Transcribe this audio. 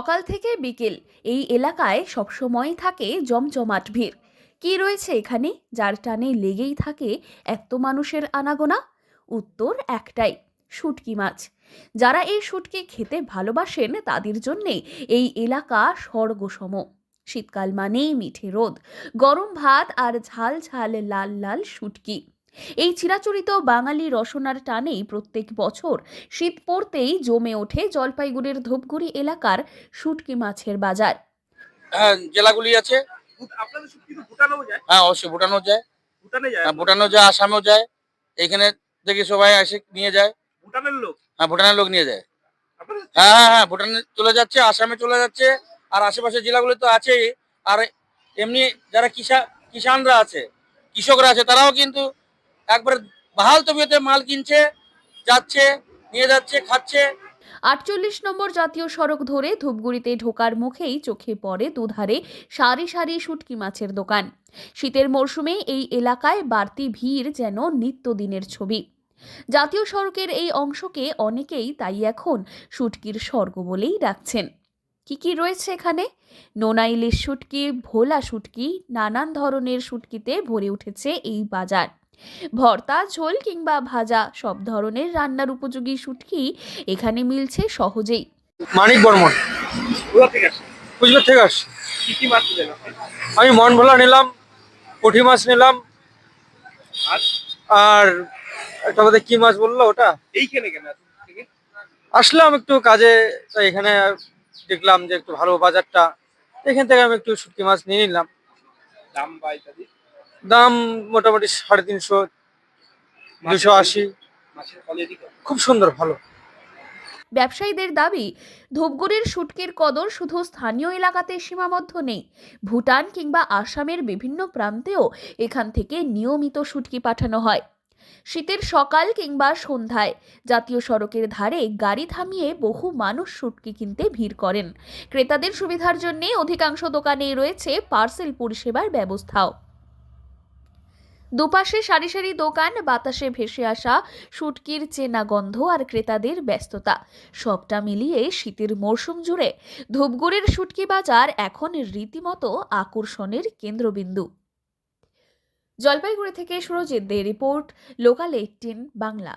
সকাল থেকে বিকেল এই এলাকায় সবসময় থাকে জমজমাট ভিড়। কি রয়েছে এখানে যার টানে লেগেই থাকে এত মানুষের আনাগোনা? উত্তর একটাই, শুটকি মাছ। যারা এই শুটকি খেতে ভালোবাসেন তাদের জন্যে এই এলাকা স্বর্গসম। শীতকাল মানেই মিঠে রোদ, গরম ভাত আর ঝাল ঝাল লাল লাল শুটকি। এই চিরাচরিত বাঙালি রসনার টানেই প্রত্যেক বছর শীত পড়তেই জমে ওঠে জলপাইগুড়ির ধূপগুড়ি এলাকার শুটকি মাছের বাজার। হ্যাঁ, জেলাগুলি আছে। আপনাদের শুটকি তো ভুটানেও যায়? হ্যাঁ, অবশ্যই ভুটানও যায়। ভুটানে যায় হ্যাঁ, আপনাদের? ভুটানও যায়, আসামেও যায়। এইখানে থেকে সবাই এসে নিয়ে যায়। ভুটানের লোক? হ্যাঁ, ভুটানের লোক নিয়ে যায়। আপনাদের হ্যাঁ হ্যাঁ হ্যাঁ, ভুটানে চলে যাচ্ছে, আসামে চলে যাচ্ছে, আর আশেপাশের জেলাগুলো তো আছেই। আর এমনি যারা কিষানরা আছে, কৃষকরা আছে, তারাও কিন্তু একবার বাহাল তবিয়তে মাল কিনছে, যাচ্ছে, নিয়ে যাচ্ছে, খাচ্ছে। ৪৮ নম্বর জাতীয় সড়ক ধরে ধূপগুড়িতে ঢোকার মুখেই চোখে পড়ে দুধারে সারি সারি শুটকি মাছের দোকান। শীতের মরশুমে এই এলাকায় বাড়তি ভিড় যেন নিত্যদিনের ছবি। জাতীয় সড়কের এই অংশকে অনেকেই তাই এখন শুটকির স্বর্গ বলেই ডাকছেন। কি কি রয়েছে এখানে? নোনা ইলিশ শুটকি, ভোলা শুটকি, নানান ধরনের শুটকিতে ভরে উঠেছে এই বাজার। ভর্তা, ঝোল কিংবা ভাজা সব ধরনের রান্নার উপযোগী শুটকি এখানে মিলছে সহজেই। মানিক বর্মন, কোথা থেকে আসে? কুচবিহার থেকে আসছি। কি কি মাছ নিলেন আপনি? আমি মন ভোলা নিলাম, পুঁটি মাছ নিলাম, আর আর একটা বোধহয় কি মাছ বললো ওটা। এইখানে কেন এত থেকে? আসলাম একটু কাজে, তাই এখানে দেখলাম যে একটু ভালো বাজারটা, এখান থেকে আমি একটু শুটকি মাছ নিয়ে নিলাম। দাম বা ইত্যাদি? দাম মোটামুটি 350, 280। মাছের কোয়ালিটি খুব সুন্দর, ভালো। ব্যবসায়ীদের দাবি, ধূপগুড়ির শুটকির কদর শুধু স্থানীয় এলাকাতে সীমাবদ্ধ নেই। ভুটান কিংবা আসামের বিভিন্ন প্রান্তেও এখান থেকে নিয়মিত শুটকি পাঠানো হয়। শীতের সকাল কিংবা সন্ধ্যায় জাতীয় সড়কের ধারে গাড়ি থামিয়ে বহু মানুষ শুটকি কিনতে ভিড় করেন। ক্রেতাদের সুবিধার জন্য অধিকাংশ দোকানেই রয়েছে পার্সেল পরিষেবার ব্যবস্থাও। দুপাশে সারি সারি দোকান, বাতাসে ভেসে আসা শুটকির চেনা গন্ধ আর ক্রেতাদের ব্যস্ততা, সবটা মিলিয়ে শীতের মরশুম জুড়ে ধূপগুড়ির শুটকি বাজার এখন রীতিমতো আকর্ষণের কেন্দ্রবিন্দু। জলপাইগুড়ি থেকে সুরজিৎ দে রিপোর্ট, লোকাল 18 বাংলা।